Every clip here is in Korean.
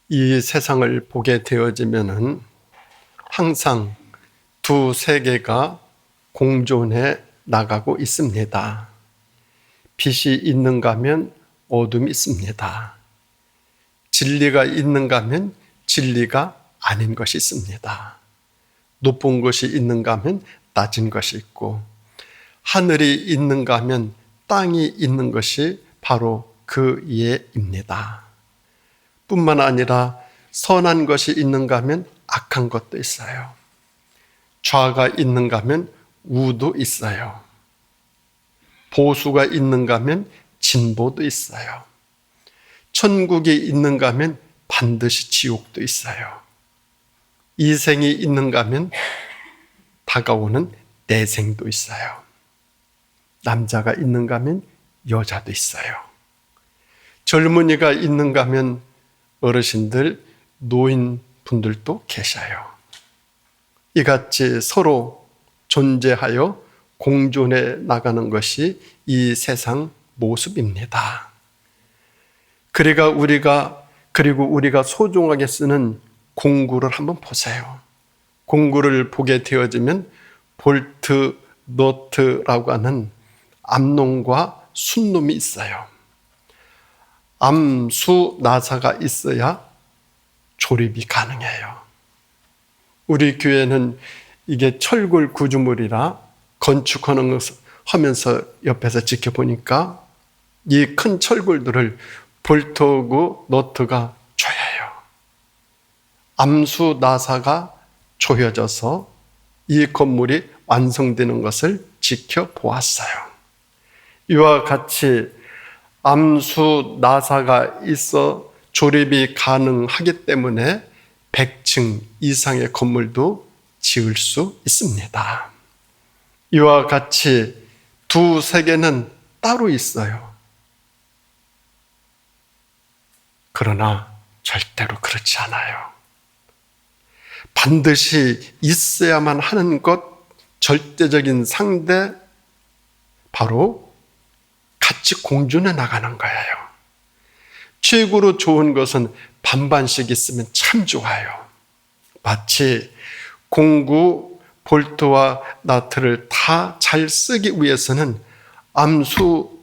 이 세상을 보게 되어지면은 항상 두 세계가 공존해 나가고 있습니다. 빛이 있는가 하면 어둠이 있습니다. 진리가 있는가 하면 진리가 아닌 것이 있습니다. 높은 것이 있는가 하면 낮은 것이 있고, 하늘이 있는가 하면 땅이 있는 것이 바로 그 이해입니다. 뿐만 아니라 선한 것이 있는가 하면 악한 것도 있어요. 좌가 있는가 하면 우도 있어요. 보수가 있는가 하면 진보도 있어요. 천국이 있는가 하면 반드시 지옥도 있어요. 이생이 있는가 하면 다가오는 내생도 있어요. 남자가 있는가 하면 여자도 있어요. 젊은이가 있는가 하면 어르신들, 노인분들도 계셔요. 이같이 서로 존재하여 공존해 나가는 것이 이 세상 모습입니다. 그리고 우리가 소중하게 쓰는 공구를 한번 보세요. 공구를 보게 되어지면 볼트, 너트라고 하는 암놈과 순놈이 있어요. 암수, 나사가 있어야 조립이 가능해요. 우리 교회는 이게 철골 구조물이라 건축하면서 옆에서 지켜보니까 이 큰 철골들을 볼트하고 너트가 조여요. 암수, 나사가 조여져서 이 건물이 완성되는 것을 지켜보았어요. 이와 같이 암수, 나사가 있어 조립이 가능하기 때문에 100층 이상의 건물도 지을 수 있습니다. 이와 같이 두 세계는 따로 있어요. 그러나 절대로 그렇지 않아요. 반드시 있어야만 하는 것, 절대적인 상대, 바로 같이 공존해 나가는 거예요. 최고로 좋은 것은 반반씩 있으면 참 좋아요. 마치 공구, 볼트와 나트를 다 잘 쓰기 위해서는 암수,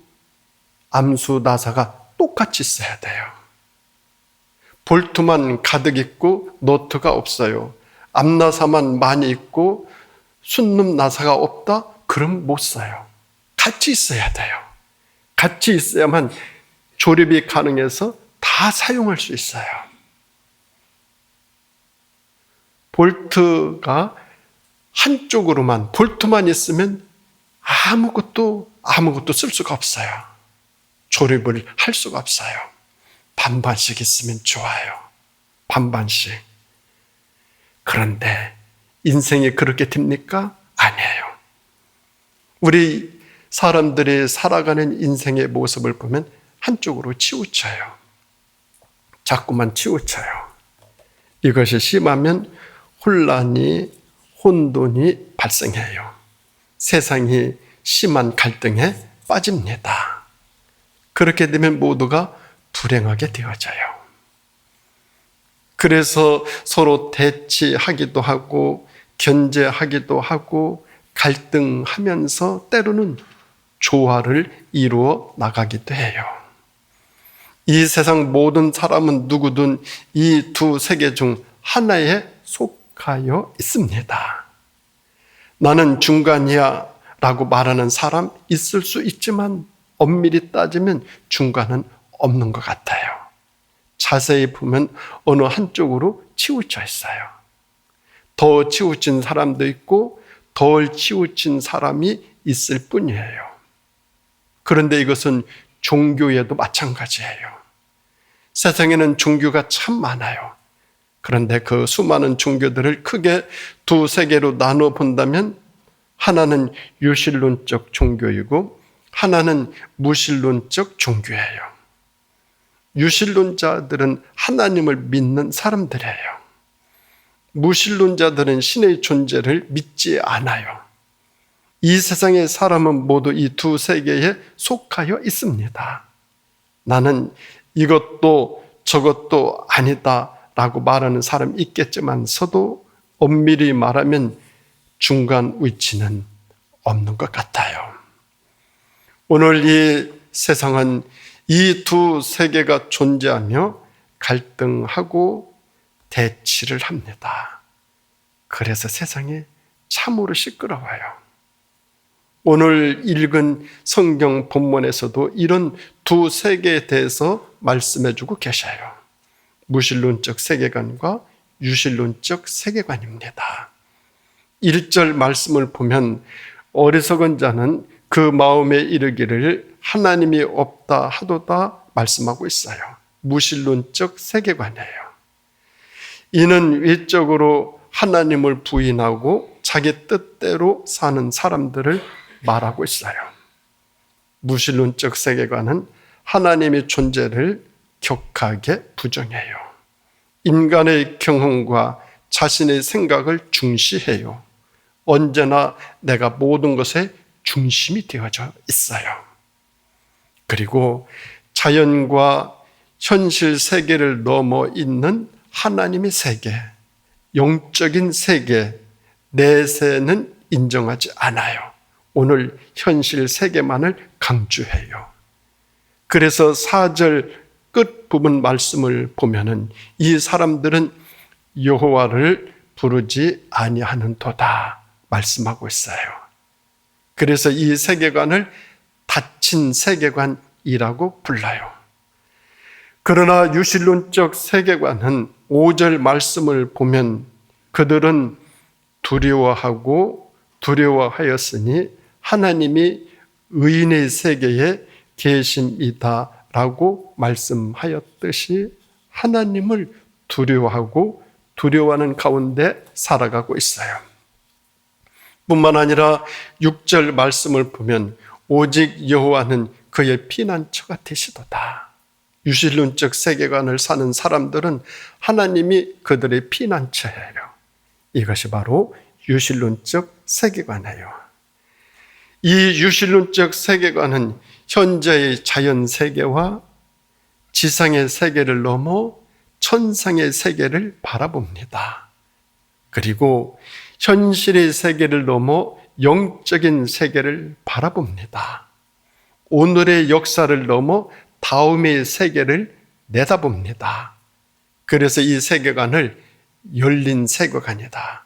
나사가 똑같이 있어야 돼요. 볼트만 가득 있고 너트가 없어요. 암나사만 많이 있고 순놈 나사가 없다? 그럼 못 써요. 같이 있어야 돼요. 같이 있어야만 조립이 가능해서 다 사용할 수 있어요. 볼트가 한쪽으로만, 볼트만 있으면 아무것도 쓸 수가 없어요. 조립을 할 수가 없어요. 반반씩 있으면 좋아요. 반반씩. 그런데 인생이 그렇게 됩니까? 아니에요. 우리 사람들이 살아가는 인생의 모습을 보면 한쪽으로 치우쳐요. 자꾸만 치우쳐요. 이것이 심하면 혼돈이 발생해요. 세상이 심한 갈등에 빠집니다. 그렇게 되면 모두가 불행하게 되어져요. 그래서 서로 대치하기도 하고 견제하기도 하고 갈등하면서 때로는 조화를 이루어 나가기도 해요. 이 세상 모든 사람은 누구든 이 두 세계 중 하나에 속하여 있습니다. 나는 중간이야 라고 말하는 사람 있을 수 있지만 엄밀히 따지면 중간은 없는 것 같아요. 자세히 보면 어느 한쪽으로 치우쳐 있어요. 더 치우친 사람도 있고 덜 치우친 사람이 있을 뿐이에요. 그런데 이것은 종교에도 마찬가지예요. 세상에는 종교가 참 많아요. 그런데 그 수많은 종교들을 크게 두 세계로 나눠 본다면 하나는 유실론적 종교이고 하나는 무신론적 종교예요. 유실론자들은 하나님을 믿는 사람들이에요. 무신론자들은 신의 존재를 믿지 않아요. 이 세상의 사람은 모두 이 두 세계에 속하여 있습니다. 나는 이것도 저것도 아니다라고 말하는 사람이 있겠지만서도 엄밀히 말하면 중간 위치는 없는 것 같아요. 오늘 이 세상은 이 두 세계가 존재하며 갈등하고 대치를 합니다. 그래서 세상이 참으로 시끄러워요. 오늘 읽은 성경 본문에서도 이런 두 세계에 대해서 말씀해 주고 계셔요. 무신론적 세계관과 유신론적 세계관입니다. 1절 말씀을 보면 어리석은 자는 그 마음에 이르기를 하나님이 없다 하도다 말씀하고 있어요. 무신론적 세계관이에요. 이는 외적으로 하나님을 부인하고 자기 뜻대로 사는 사람들을 말하고 있어요. 무신론적 세계관은 하나님의 존재를 격하게 부정해요. 인간의 경험과 자신의 생각을 중시해요. 언제나 내가 모든 것의 중심이 되어져 있어요. 그리고 자연과 현실 세계를 넘어 있는 하나님의 세계, 영적인 세계, 내세는 인정하지 않아요. 오늘 현실 세계만을 강조해요. 그래서 4절 끝부분 말씀을 보면은 이 사람들은 여호와를 부르지 아니하는도다 말씀하고 있어요. 그래서 이 세계관을 닫힌 세계관이라고 불러요. 그러나 유신론적 세계관은 5절 말씀을 보면 그들은 두려워하였으니 하나님이 의인의 세계에 계심이다라고 말씀하였듯이 하나님을 두려워하는 가운데 살아가고 있어요. 뿐만 아니라 6절 말씀을 보면 오직 여호와는 그의 피난처가 되시도다. 유신론적 세계관을 사는 사람들은 하나님이 그들의 피난처예요. 이것이 바로 유신론적 세계관이에요. 이 유신론적 세계관은 현재의 자연 세계와 지상의 세계를 넘어 천상의 세계를 바라봅니다. 그리고 현실의 세계를 넘어 영적인 세계를 바라봅니다. 오늘의 역사를 넘어 다음의 세계를 내다봅니다. 그래서 이 세계관을 열린 세계관이다.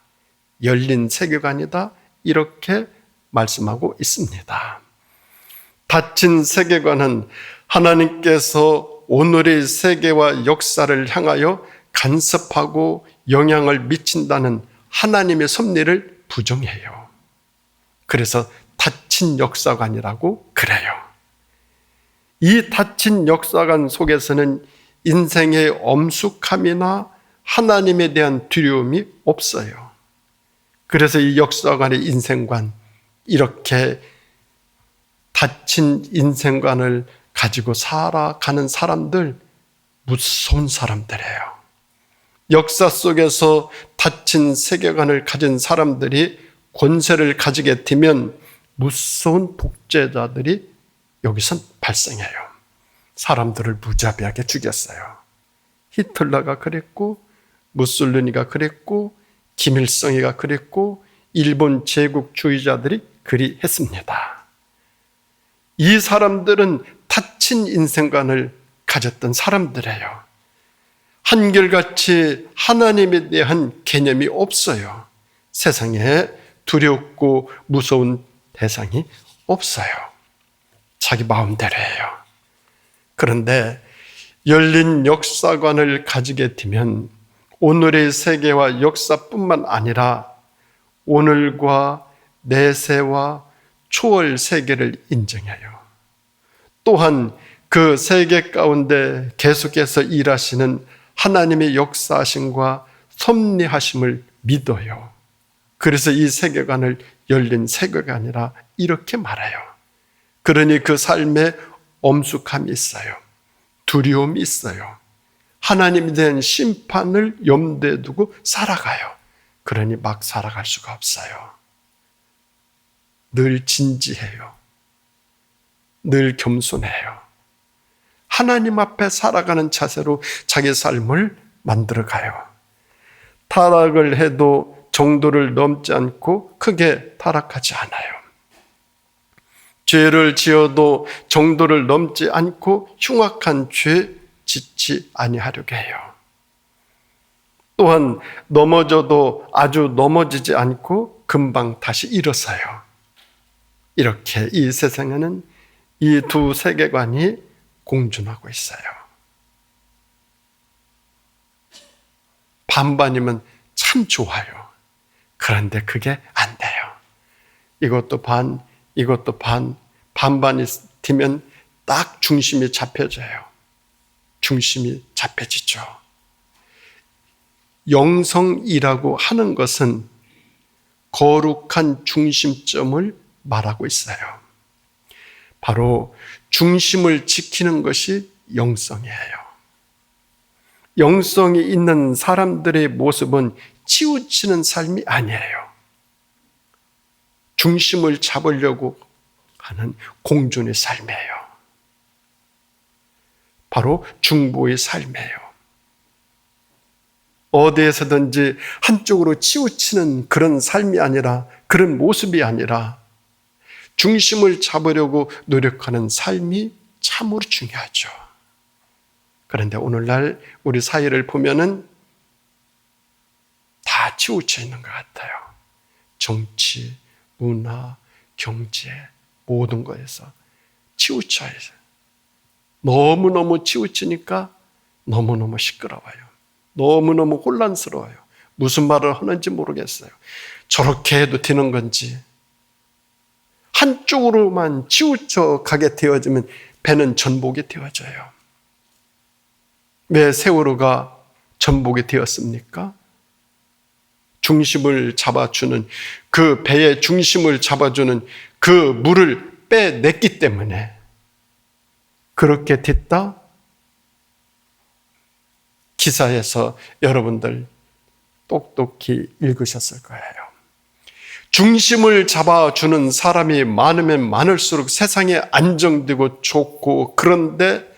열린 세계관이다. 이렇게 말씀하고 있습니다. 닫힌 세계관은 하나님께서 오늘의 세계와 역사를 향하여 간섭하고 영향을 미친다는 하나님의 섭리를 부정해요. 그래서 닫힌 역사관이라고 그래요. 이 닫힌 역사관 속에서는 인생의 엄숙함이나 하나님에 대한 두려움이 없어요. 그래서 이 역사관의 인생관, 이렇게 닫힌 인생관을 가지고 살아가는 사람들, 무서운 사람들이에요. 역사 속에서 닫힌 세계관을 가진 사람들이 권세를 가지게 되면 무서운 독재자들이 여기선 발생해요. 사람들을 무자비하게 죽였어요. 히틀러가 그랬고, 무솔리니가 그랬고, 김일성이가 그랬고, 일본 제국주의자들이 그리했습니다. 이 사람들은 닫힌 인생관을 가졌던 사람들이에요. 한결같이 하나님에 대한 개념이 없어요. 세상에 두렵고 무서운 대상이 없어요. 자기 마음대로 해요. 그런데 열린 역사관을 가지게 되면 오늘의 세계와 역사뿐만 아니라 오늘과 내세와 초월 세계를 인정해요. 또한 그 세계 가운데 계속해서 일하시는 하나님의 역사하심과 섭리하심을 믿어요. 그래서 이 세계관을 열린 세계관이라 이렇게 말해요. 그러니 그 삶에 엄숙함이 있어요. 두려움이 있어요. 하나님에 대한 심판을 염두에 두고 살아가요. 그러니 막 살아갈 수가 없어요. 늘 진지해요. 늘 겸손해요. 하나님 앞에 살아가는 자세로 자기 삶을 만들어가요. 타락을 해도 정도를 넘지 않고 크게 타락하지 않아요. 죄를 지어도 정도를 넘지 않고 흉악한 죄 짓지 아니하려고 해요. 또한 넘어져도 아주 넘어지지 않고 금방 다시 일어서요. 이렇게 이 세상에는 이 두 세계관이 공존하고 있어요. 반반이면 참 좋아요. 그런데 그게 안 돼요. 이것도 반, 이것도 반, 반반이 되면 딱 중심이 잡혀져요. 중심이 잡혀지죠. 영성이라고 하는 것은 거룩한 중심점을 말하고 있어요. 바로 중심을 지키는 것이 영성이에요. 영성이 있는 사람들의 모습은 치우치는 삶이 아니에요. 중심을 잡으려고 하는 공존의 삶이에요. 바로 중보의 삶이에요. 어디에서든지 한쪽으로 치우치는 그런 삶이 아니라, 그런 모습이 아니라 중심을 잡으려고 노력하는 삶이 참으로 중요하죠. 그런데 오늘날 우리 사회를 보면은 다 치우쳐 있는 것 같아요. 정치, 문화, 경제, 모든 것에서 치우쳐 있어요. 너무너무 치우치니까 너무너무 시끄러워요. 너무너무 혼란스러워요. 무슨 말을 하는지 모르겠어요. 저렇게 해도 되는 건지. 한쪽으로만 치우쳐 가게 되어지면 배는 전복이 되어져요. 왜 세월호가 전복이 되었습니까? 중심을 잡아주는, 그 배의 중심을 잡아주는 그 물을 빼냈기 때문에 그렇게 됐다? 기사에서 여러분들 똑똑히 읽으셨을 거예요. 중심을 잡아주는 사람이 많으면 많을수록 세상에 안정되고 좋고, 그런데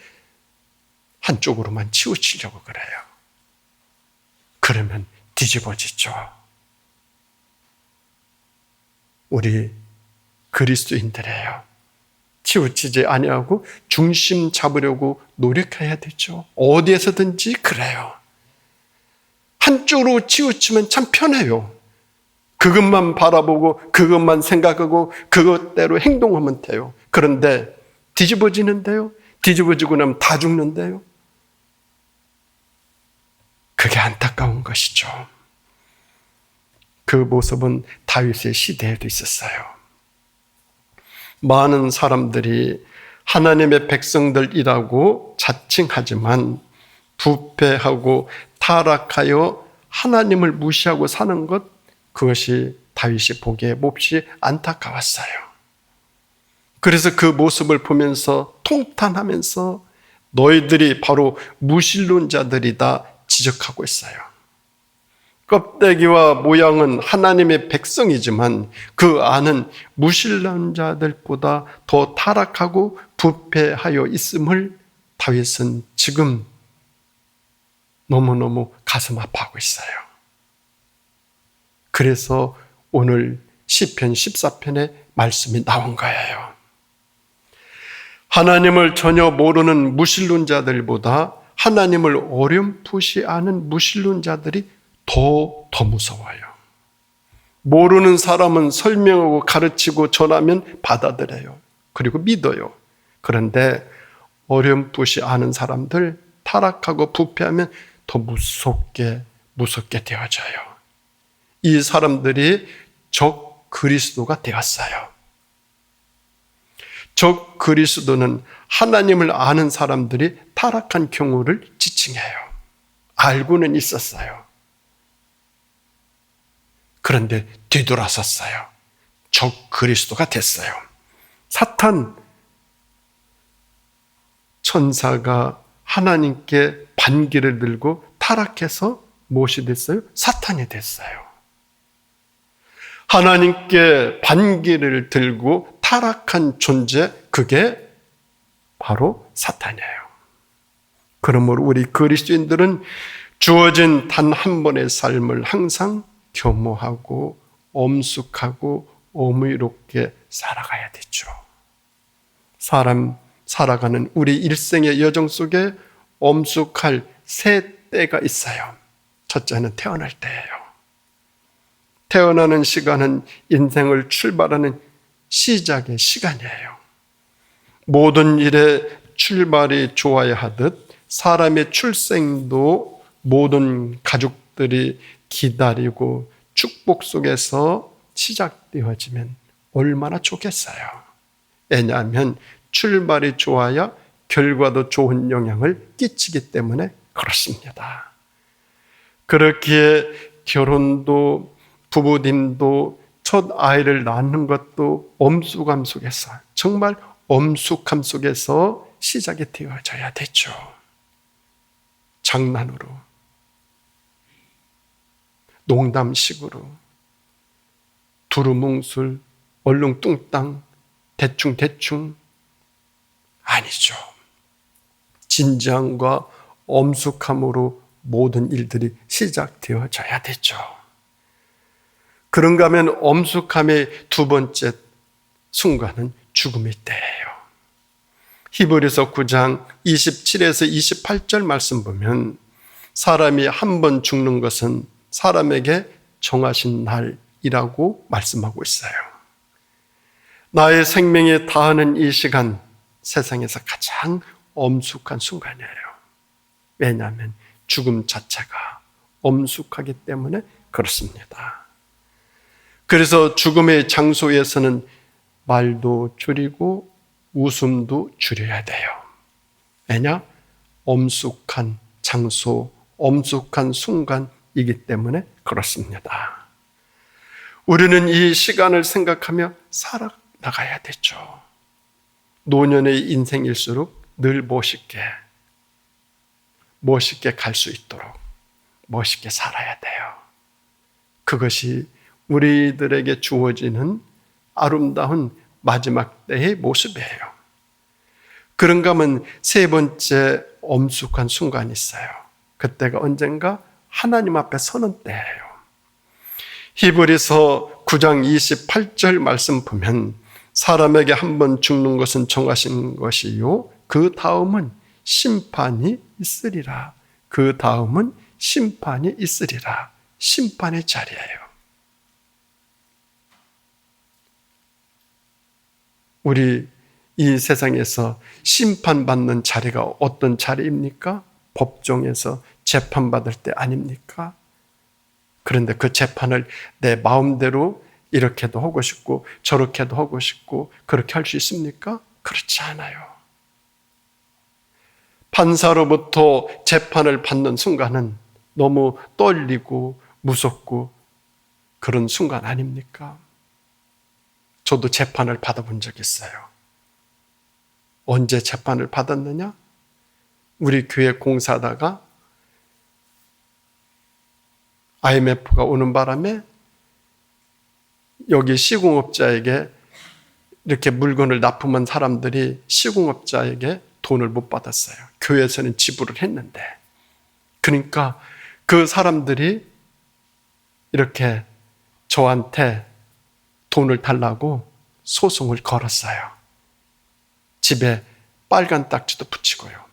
한쪽으로만 치우치려고 그래요. 그러면 뒤집어지죠. 우리 그리스도인들이에요. 치우치지 아니하고 중심 잡으려고 노력해야 되죠. 어디에서든지 그래요. 한쪽으로 치우치면 참 편해요. 그것만 바라보고 그것만 생각하고 그것대로 행동하면 돼요. 그런데 뒤집어지는데요. 뒤집어지고 나면 다 죽는데요. 그게 안타까운 것이죠. 그 모습은 다윗의 시대에도 있었어요. 많은 사람들이 하나님의 백성들이라고 자칭하지만 부패하고 타락하여 하나님을 무시하고 사는 것, 그것이 다윗이 보기에 몹시 안타까웠어요. 그래서 그 모습을 보면서 통탄하면서 너희들이 바로 무신론자들이다 지적하고 있어요. 껍데기와 모양은 하나님의 백성이지만 그 안은 무신론자들보다 더 타락하고 부패하여 있음을 다윗은 지금 너무너무 가슴 아파하고 있어요. 그래서 오늘 시편 14편에 말씀이 나온 거예요. 하나님을 전혀 모르는 무신론자들보다 하나님을 어렴풋이 아는 무신론자들이 더 무서워요. 모르는 사람은 설명하고 가르치고 전하면 받아들여요. 그리고 믿어요. 그런데 어렴풋이 아는 사람들, 타락하고 부패하면 더 무섭게 되어져요. 이 사람들이 적 그리스도가 되었어요. 적 그리스도는 하나님을 아는 사람들이 타락한 경우를 지칭해요. 알고는 있었어요. 그런데 뒤돌아섰어요. 적 그리스도가 됐어요. 사탄 천사가 하나님께 반기를 들고 타락해서 무엇이 됐어요? 사탄이 됐어요. 하나님께 반기를 들고 타락한 존재, 그게 바로 사탄이에요. 그러므로 우리 그리스도인들은 주어진 단 한 번의 삶을 항상 겸허하고 엄숙하고 어미롭게 살아가야 되죠. 사람 살아가는 우리 일생의 여정 속에 엄숙할 세 때가 있어요. 첫째는 태어날 때예요. 태어나는 시간은 인생을 출발하는 시작의 시간이에요. 모든 일에 출발이 좋아야 하듯 사람의 출생도 모든 가족들이 기다리고 축복 속에서 시작되어지면 얼마나 좋겠어요. 왜냐하면 출발이 좋아야 결과도 좋은 영향을 끼치기 때문에 그렇습니다. 그렇기에 결혼도 부부됨도 첫 아이를 낳는 것도 엄숙함 속에서, 정말 엄숙함 속에서 시작이 되어져야 되죠. 장난으로, 농담식으로, 두루뭉술, 얼렁뚱땅, 대충대충 아니죠. 진지함과 엄숙함으로 모든 일들이 시작되어져야 되죠. 그런가 하면 엄숙함의 두 번째 순간은 죽음의 때예요. 히브리서 9장 27에서 28절 말씀 보면 사람이 한 번 죽는 것은 사람에게 정하신 날이라고 말씀하고 있어요. 나의 생명에 다하는 이 시간, 세상에서 가장 엄숙한 순간이에요. 왜냐하면 죽음 자체가 엄숙하기 때문에 그렇습니다. 그래서 죽음의 장소에서는 말도 줄이고 웃음도 줄여야 돼요. 왜냐? 엄숙한 장소, 엄숙한 순간이기 때문에 그렇습니다. 우리는 이 시간을 생각하며 살아나가야 되죠. 노년의 인생일수록 늘 멋있게 갈 수 있도록 멋있게 살아야 돼요. 그것이 우리들에게 주어지는 아름다운 마지막 때의 모습이에요. 그런가 하면 세 번째 엄숙한 순간이 있어요. 그때가 언젠가 하나님 앞에 서는 때예요. 히브리서 9장 28절 말씀 보면 사람에게 한 번 죽는 것은 정하신 것이요 그 다음은 심판이 있으리라. 그 다음은 심판이 있으리라. 심판의 자리예요. 우리 이 세상에서 심판받는 자리가 어떤 자리입니까? 법정에서 재판받을 때 아닙니까? 그런데 그 재판을 내 마음대로 이렇게도 하고 싶고 저렇게도 하고 싶고 그렇게 할 수 있습니까? 그렇지 않아요. 판사로부터 재판을 받는 순간은 너무 떨리고 무섭고 그런 순간 아닙니까? 저도 재판을 받아본 적이 있어요. 언제 재판을 받았느냐? 우리 교회 공사하다가 IMF가 오는 바람에 여기 시공업자에게 이렇게 물건을 납품한 사람들이 시공업자에게 돈을 못 받았어요. 교회에서는 지불을 했는데. 그러니까 그 사람들이 이렇게 저한테 돈을 달라고 소송을 걸었어요. 집에 빨간 딱지도 붙이고요.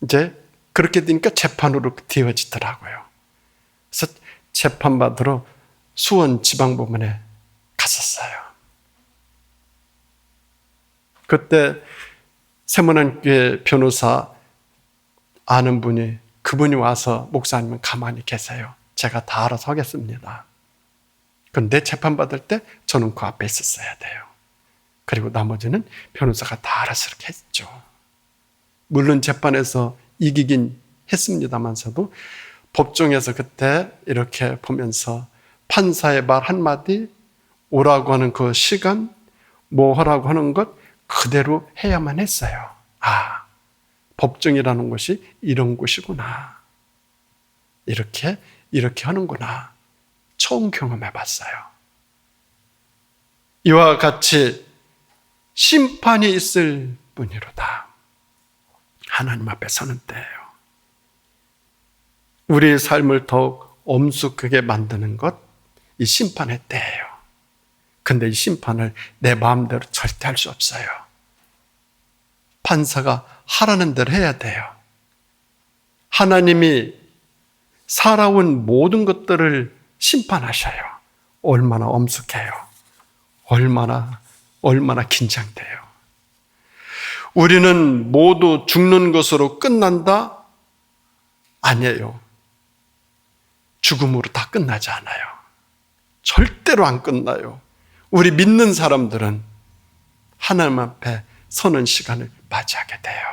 이제 그렇게 되니까 재판으로 되어지더라고요. 그래서 재판받으러 수원 지방법원에 갔었어요. 그때 세문안교회 변호사 아는 분이 그분이 와서 목사님은 가만히 계세요. 제가 다 알아서 하겠습니다. 그런데 재판받을 때 저는 그 앞에 있었어야 돼요. 그리고 나머지는 변호사가 다 알아서 이렇게 했죠. 물론 재판에서 이기긴 했습니다만서도 법정에서 그때 이렇게 보면서 판사의 말 한마디, 오라고 하는 그 시간, 뭐 하라고 하는 것 그대로 해야만 했어요. 아, 법정이라는 것이 이런 곳이구나. 이렇게 하는구나. 처음 경험해 봤어요. 이와 같이 심판이 있을 뿐이로다. 하나님 앞에 서는 때예요. 우리의 삶을 더욱 엄숙하게 만드는 것, 이 심판의 때예요. 근데 이 심판을 내 마음대로 절대 할 수 없어요. 판사가 하라는 대로 해야 돼요. 하나님이 살아온 모든 것들을 심판하셔요. 얼마나 엄숙해요. 얼마나 긴장돼요. 우리는 모두 죽는 것으로 끝난다? 아니에요. 죽음으로 다 끝나지 않아요. 절대로 안 끝나요. 우리 믿는 사람들은 하나님 앞에 서는 시간을 맞이하게 돼요.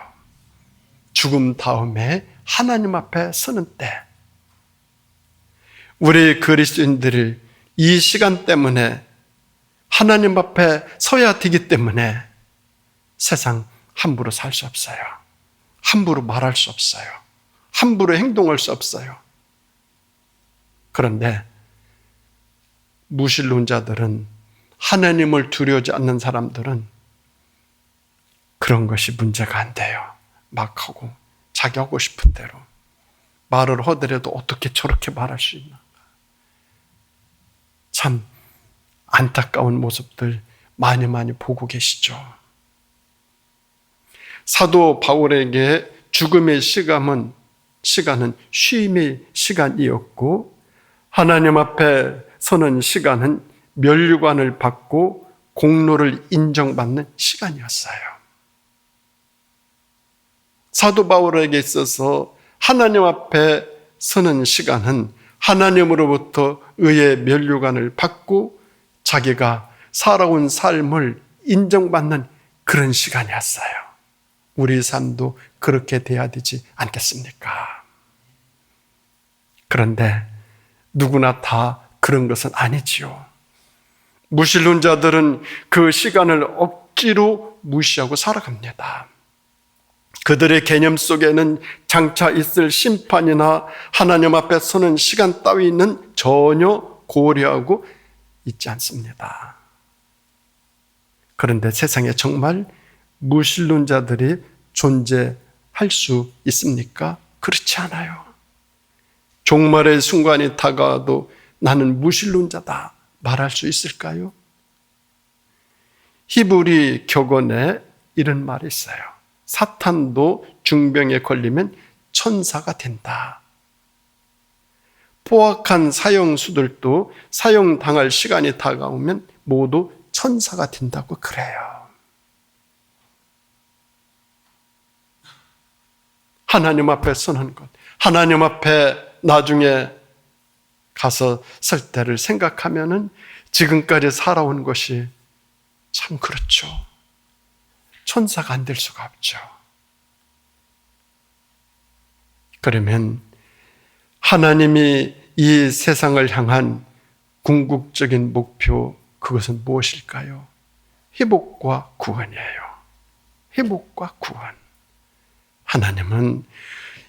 죽음 다음에 하나님 앞에 서는 때, 우리 그리스도인들이 이 시간 때문에 하나님 앞에 서야 되기 때문에 세상 함부로 살 수 없어요. 함부로 말할 수 없어요. 함부로 행동할 수 없어요. 그런데 무신론자들은, 하나님을 두려워하지 않는 사람들은 그런 것이 문제가 안 돼요. 막 하고 자기 하고 싶은 대로 말을 하더라도 어떻게 저렇게 말할 수 있나. 참 안타까운 모습들 많이 보고 계시죠. 사도 바울에게 죽음의 시간은 쉼의 시간이었고, 하나님 앞에 서는 시간은 면류관을 받고 공로를 인정받는 시간이었어요. 사도 바울에게 있어서 하나님 앞에 서는 시간은 하나님으로부터 의의 면류관을 받고 자기가 살아온 삶을 인정받는 그런 시간이었어요. 우리 삶도 그렇게 돼야 되지 않겠습니까? 그런데 누구나 다 그런 것은 아니지요. 무신론자들은 그 시간을 억지로 무시하고 살아갑니다. 그들의 개념 속에는 장차 있을 심판이나 하나님 앞에 서는 시간 따위는 전혀 고려하고 있지 않습니다. 그런데 세상에 정말 무신론자들이 존재할 수 있습니까? 그렇지 않아요. 종말의 순간이 다가와도 나는 무신론자다 말할 수 있을까요? 히브리 격언에 이런 말이 있어요. 사탄도 중병에 걸리면 천사가 된다. 포악한 사형수들도 사형당할 시간이 다가오면 모두 천사가 된다고 그래요. 하나님 앞에 서는 것, 하나님 앞에 나중에 가서 설 때를 생각하면은 지금까지 살아온 것이 참 그렇죠. 천사가 안 될 수가 없죠. 그러면 하나님이 이 세상을 향한 궁극적인 목표, 그것은 무엇일까요? 회복과 구원이에요. 회복과 구원. 하나님은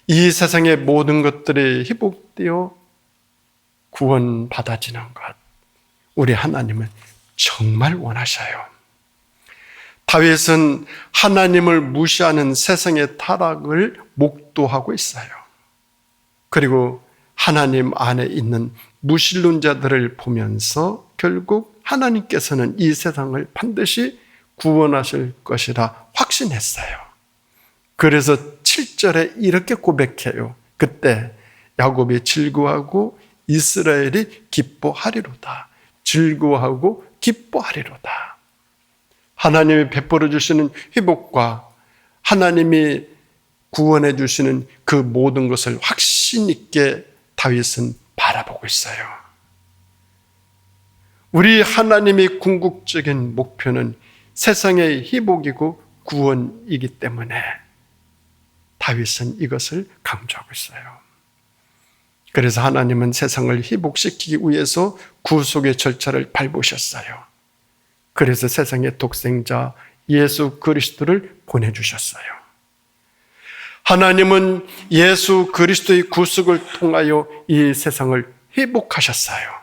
이 세상의 모든 것들이 회복되어 구원받아지는 것, 우리 하나님은 정말 원하셔요. 다윗은 하나님을 무시하는 세상의 타락을 목도하고 있어요. 그리고 하나님 안에 있는 무신론자들을 보면서 결국 하나님께서는 이 세상을 반드시 구원하실 것이라 확신했어요. 그래서 7절에 이렇게 고백해요. 그때 야곱이 즐거워하고 이스라엘이 기뻐하리로다. 즐거워하고 기뻐하리로다. 하나님이 베풀어 주시는 회복과 하나님이 구원해 주시는 그 모든 것을 확신 있게 다윗은 바라보고 있어요. 우리 하나님의 궁극적인 목표는 세상의 회복이고 구원이기 때문에 다윗은 이것을 강조하고 있어요. 그래서 하나님은 세상을 회복시키기 위해서 구속의 절차를 밟으셨어요. 그래서 세상의 독생자 예수 그리스도를 보내주셨어요. 하나님은 예수 그리스도의 구속을 통하여 이 세상을 회복하셨어요.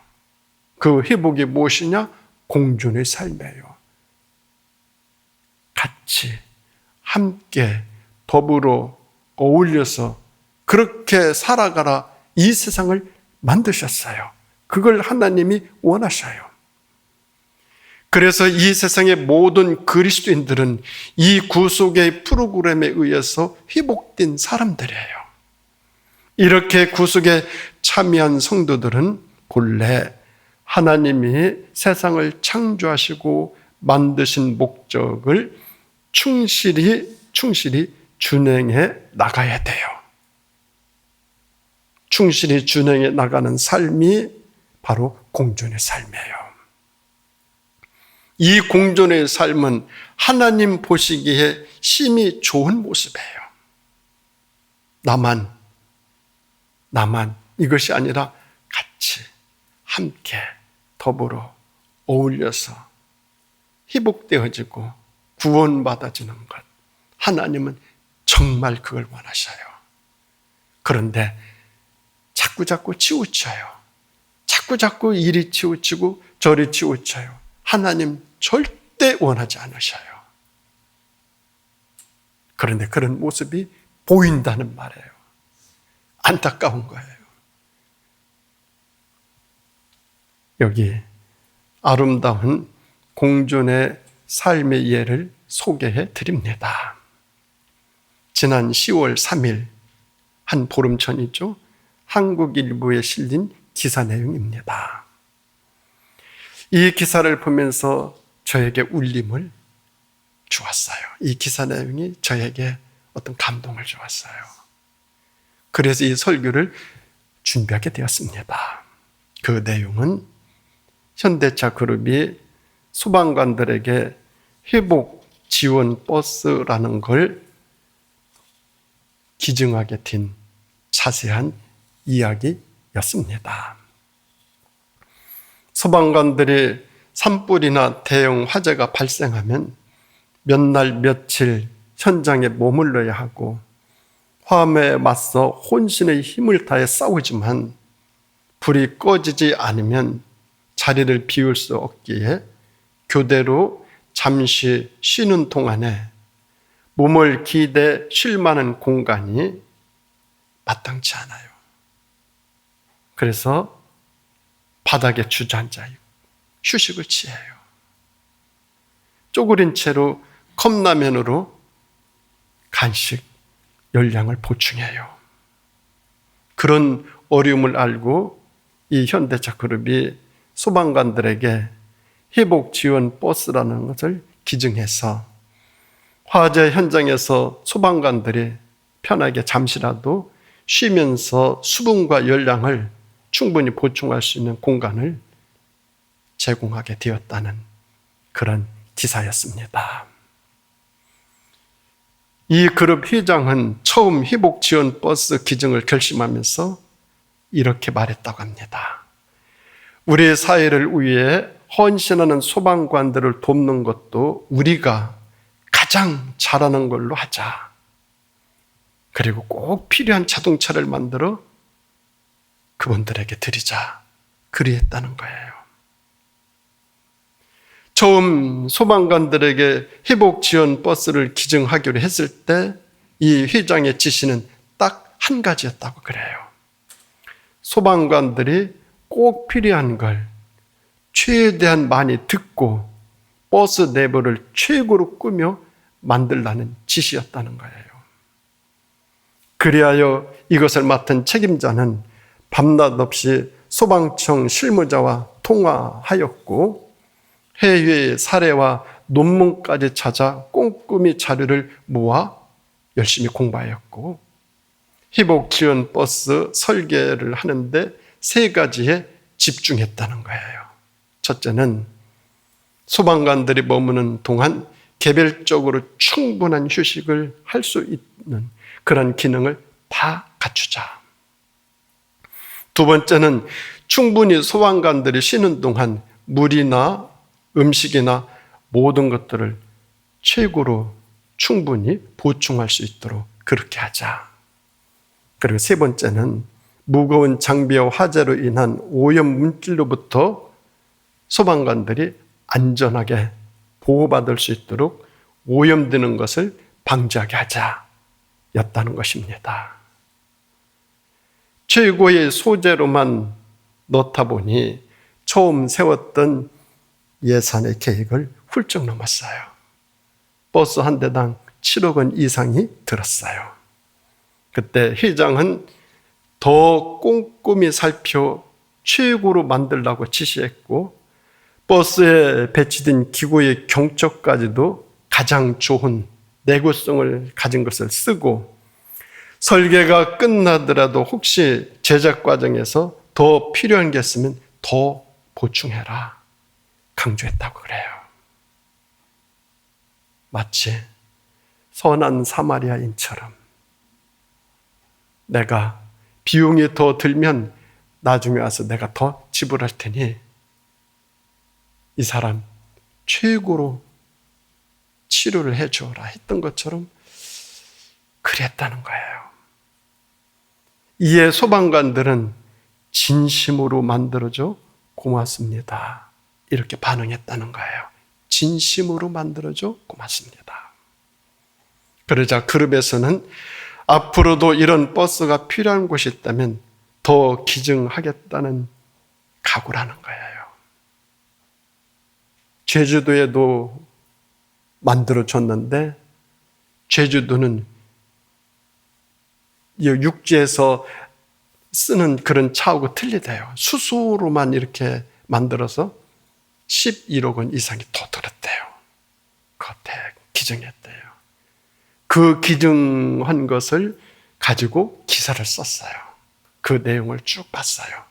그 회복이 무엇이냐? 공존의 삶이에요. 같이 함께 더불어 어울려서 그렇게 살아가라 이 세상을 만드셨어요. 그걸 하나님이 원하셔요. 그래서 이 세상의 모든 그리스도인들은 이 구속의 프로그램에 의해서 회복된 사람들이에요. 이렇게 구속에 참여한 성도들은 본래 하나님이 세상을 창조하시고 만드신 목적을 충실히 준행해 나가야 돼요. 충실히 준행해 나가는 삶이 바로 공존의 삶이에요. 이 공존의 삶은 하나님 보시기에 심히 좋은 모습이에요. 나만 이것이 아니라 같이 함께 더불어 어울려서 회복되어지고 구원받아지는 것. 하나님은 정말 그걸 원하셔요. 그런데 자꾸 치우쳐요. 자꾸 이리 치우치고 저리 치우쳐요. 하나님 절대 원하지 않으셔요. 그런데 그런 모습이 보인다는 말이에요. 안타까운 거예요. 여기 아름다운 공존의 삶의 예를 소개해 드립니다. 지난 10월 3일 한 보름 전이죠. 한국일보에 실린 기사 내용입니다. 이 기사를 보면서 저에게 울림을 주었어요. 이 기사 내용이 저에게 어떤 감동을 주었어요. 그래서 이 설교를 준비하게 되었습니다. 그 내용은 현대차 그룹이 소방관들에게 회복 지원 버스라는 걸 기증하게 된 자세한 이야기였습니다. 소방관들이 산불이나 대형 화재가 발생하면 몇 날 며칠 현장에 머물러야 하고 화재에 맞서 혼신의 힘을 다해 싸우지만 불이 꺼지지 않으면 자리를 비울 수 없기에 교대로 잠시 쉬는 동안에 몸을 기대 쉴 만한 공간이 마땅치 않아요. 그래서 바닥에 주저앉아 휴식을 취해요. 쪼그린 채로 컵라면으로 간식 열량을 보충해요. 그런 어려움을 알고 이 현대차 그룹이 소방관들에게 회복 지원 버스라는 것을 기증해서 화재 현장에서 소방관들이 편하게 잠시라도 쉬면서 수분과 열량을 충분히 보충할 수 있는 공간을 제공하게 되었다는 그런 기사였습니다. 이 그룹 회장은 처음 회복 지원 버스 기증을 결심하면서 이렇게 말했다고 합니다. 우리 사회를 위해 헌신하는 소방관들을 돕는 것도 우리가 가장 잘하는 걸로 하자. 그리고 꼭 필요한 자동차를 만들어 그분들에게 드리자. 그리했다는 거예요. 처음 소방관들에게 회복 지원 버스를 기증하기로 했을 때 이 회장의 지시는 딱 한 가지였다고 그래요. 소방관들이 꼭 필요한 걸 최대한 많이 듣고 버스 내부를 최고로 꾸며 만들라는 지시였다는 거예요. 그리하여 이것을 맡은 책임자는 밤낮 없이 소방청 실무자와 통화하였고 해외의 사례와 논문까지 찾아 꼼꼼히 자료를 모아 열심히 공부하였고 회복 지원 버스 설계를 하는데 3가지에 집중했다는 거예요. 첫째는 소방관들이 머무는 동안 개별적으로 충분한 휴식을 할 수 있는 그런 기능을 다 갖추자. 두 번째는 충분히 소방관들이 쉬는 동안 물이나 음식이나 모든 것들을 최고로 충분히 보충할 수 있도록 그렇게 하자. 그리고 3번째는 무거운 장비와 화재로 인한 오염 물질로부터 소방관들이 안전하게 보호받을 수 있도록 오염되는 것을 방지하게 하자 였다는 것입니다. 최고의 소재로만 넣다 보니 처음 세웠던 예산의 계획을 훌쩍 넘었어요. 버스 한 대당 7억 원 이상이 들었어요. 그때 회장은 더 꼼꼼히 살펴 최고로 만들라고 지시했고, 버스에 배치된 기구의 경첩까지도 가장 좋은 내구성을 가진 것을 쓰고, 설계가 끝나더라도 혹시 제작 과정에서 더 필요한 게 있으면 더 보충해라 강조했다고 그래요. 마치 선한 사마리아인처럼 내가 비용이 더 들면 나중에 와서 내가 더 지불할 테니 이 사람 최고로 치료를 해주어라 했던 것처럼 그랬다는 거예요. 이에 소방관들은 진심으로 만들어줘 고맙습니다, 이렇게 반응했다는 거예요. 진심으로 만들어줘 고맙습니다. 그러자 그룹에서는 앞으로도 이런 버스가 필요한 곳이 있다면 더 기증하겠다는 각오라는 거예요. 제주도에도 만들어줬는데 제주도는 육지에서 쓰는 그런 차하고 틀리대요. 수소로만 이렇게 만들어서 11억 원 이상이 더 들었대요. 그때 기증했대요. 그 기증한 것을 가지고 기사를 썼어요. 그 내용을 쭉 봤어요.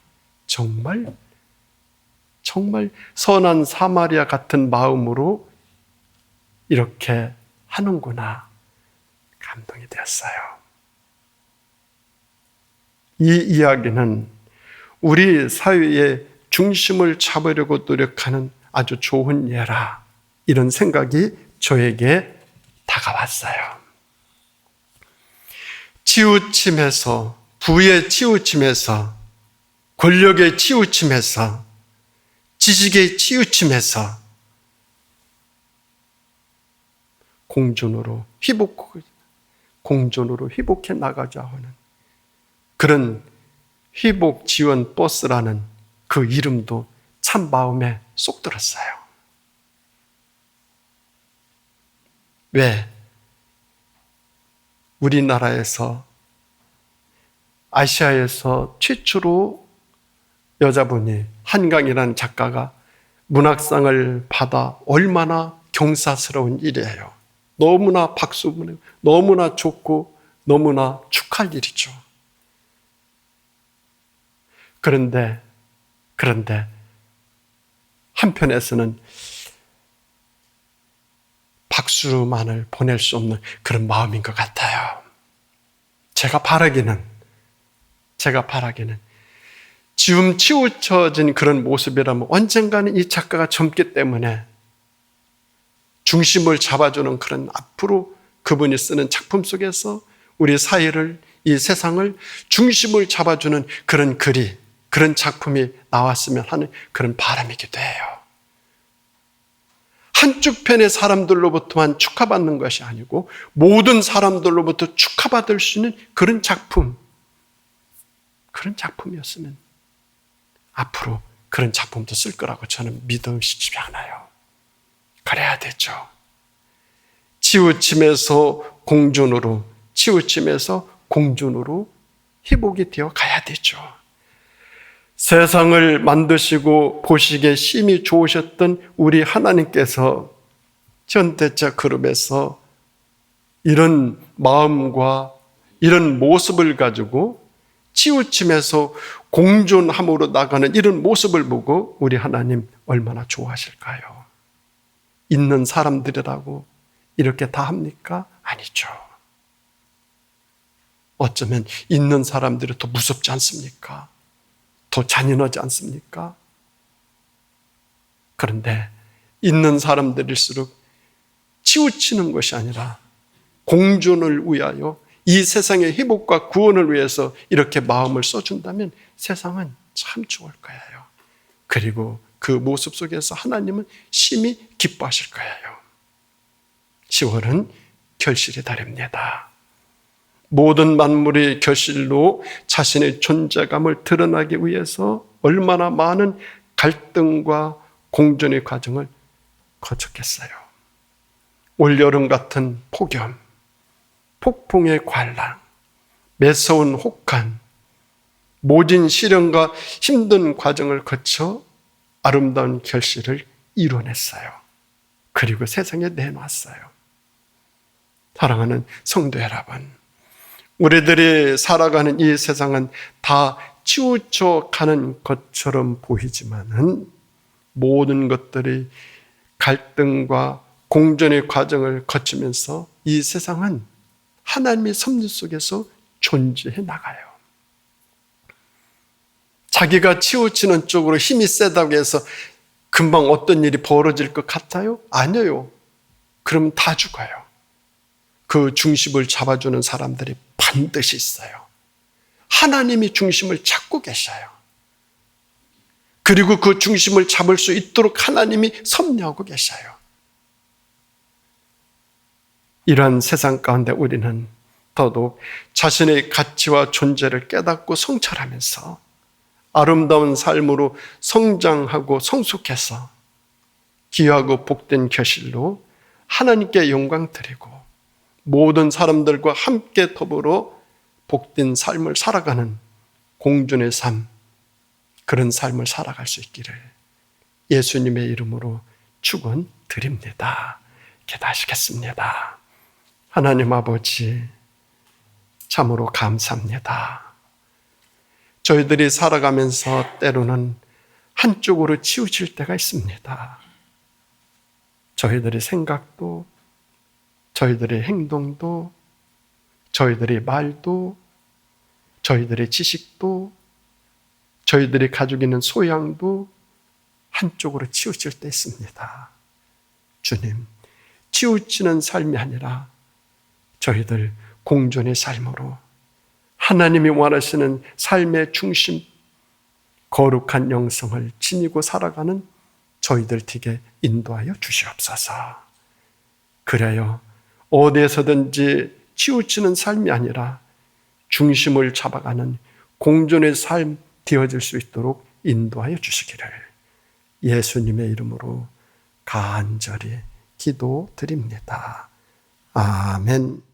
정말 선한 사마리아 같은 마음으로 이렇게 하는구나, 감동이 되었어요. 이 이야기는 우리 사회의 중심을 잡으려고 노력하는 아주 좋은 예라, 이런 생각이 저에게 다가왔어요. 치우침에서, 부의 치우침에서, 권력의 치우침에서, 지식의 치우침에서 공존으로 회복해 나가자 하는 그런 회복 지원 버스라는 그 이름도 참 마음에 쏙 들었어요. 왜? 우리나라에서, 아시아에서 최초로 여자분이, 한강이라는 작가가 문학상을 받아 얼마나 경사스러운 일이에요. 너무나 박수 보내고 너무나 좋고 너무나 축하할 일이죠. 그런데 한편에서는 박수만을 보낼 수 없는 그런 마음인 것 같아요. 제가 바라기는 지금 치우쳐진 그런 모습이라면 언젠가는 이 작가가 젊기 때문에 중심을 잡아주는 그런, 앞으로 그분이 쓰는 작품 속에서 우리 사회를, 이 세상을 중심을 잡아주는 그런 글이, 그런 작품이 나왔으면 하는 그런 바람이기도 해요. 한쪽 편의 사람들로부터만 축하받는 것이 아니고 모든 사람들로부터 축하받을 수 있는 그런 작품이었으면 앞으로 그런 작품도 쓸 거라고 저는 믿으시지 않아요. 그래야 되죠. 치우침에서 공존으로 회복이 되어 가야 되죠. 세상을 만드시고 보시기에 심히 좋으셨던 우리 하나님께서 현대자 그룹에서 이런 마음과 이런 모습을 가지고 치우침에서 공존함으로 나가는 이런 모습을 보고 우리 하나님 얼마나 좋아하실까요? 있는 사람들이라고 이렇게 다 합니까? 아니죠. 어쩌면 있는 사람들이 더 무섭지 않습니까? 더 잔인하지 않습니까? 그런데 있는 사람들일수록 치우치는 것이 아니라 공존을 위하여, 이 세상의 회복과 구원을 위해서 이렇게 마음을 써준다면 세상은 참 좋을 거예요. 그리고 그 모습 속에서 하나님은 심히 기뻐하실 거예요. 10월은 결실의 달입니다. 모든 만물의 결실로 자신의 존재감을 드러나기 위해서 얼마나 많은 갈등과 공존의 과정을 거쳤겠어요. 올여름 같은 폭염, 폭풍의 관랑, 매서운 혹한, 모진 시련과 힘든 과정을 거쳐 아름다운 결실을 이뤄냈어요. 그리고 세상에 내놨어요. 사랑하는 성도 여러분, 우리들이 살아가는 이 세상은 다 치우쳐 가는 것처럼 보이지만은 모든 것들이 갈등과 공존의 과정을 거치면서 이 세상은 하나님의 섭리 속에서 존재해 나가요. 자기가 치우치는 쪽으로 힘이 세다고 해서 금방 어떤 일이 벌어질 것 같아요? 아니에요. 그럼 다 죽어요. 그 중심을 잡아주는 사람들이 반드시 있어요. 하나님이 중심을 잡고 계셔요. 그리고 그 중심을 잡을 수 있도록 하나님이 섭리하고 계셔요. 이러한 세상 가운데 우리는 더더욱 자신의 가치와 존재를 깨닫고 성찰하면서 아름다운 삶으로 성장하고 성숙해서 귀하고 복된 결실로 하나님께 영광 드리고 모든 사람들과 함께 더불어 복된 삶을 살아가는 공존의 삶, 그런 삶을 살아갈 수 있기를 예수님의 이름으로 축원드립니다. 기도하시겠습니다. 하나님 아버지, 참으로 감사합니다. 저희들이 살아가면서 때로는 한쪽으로 치우칠 때가 있습니다. 저희들의 생각도, 저희들의 행동도, 저희들의 말도, 저희들의 지식도, 저희들이 가지고 있는 소양도 한쪽으로 치우칠 때 있습니다. 주님, 치우치는 삶이 아니라 저희들 공존의 삶으로 하나님이 원하시는 삶의 중심, 거룩한 영성을 지니고 살아가는 저희들 되게 인도하여 주시옵소서. 그래요, 어디에서든지 치우치는 삶이 아니라 중심을 잡아가는 공존의 삶 되어질 수 있도록 인도하여 주시기를 예수님의 이름으로 간절히 기도드립니다. 아멘.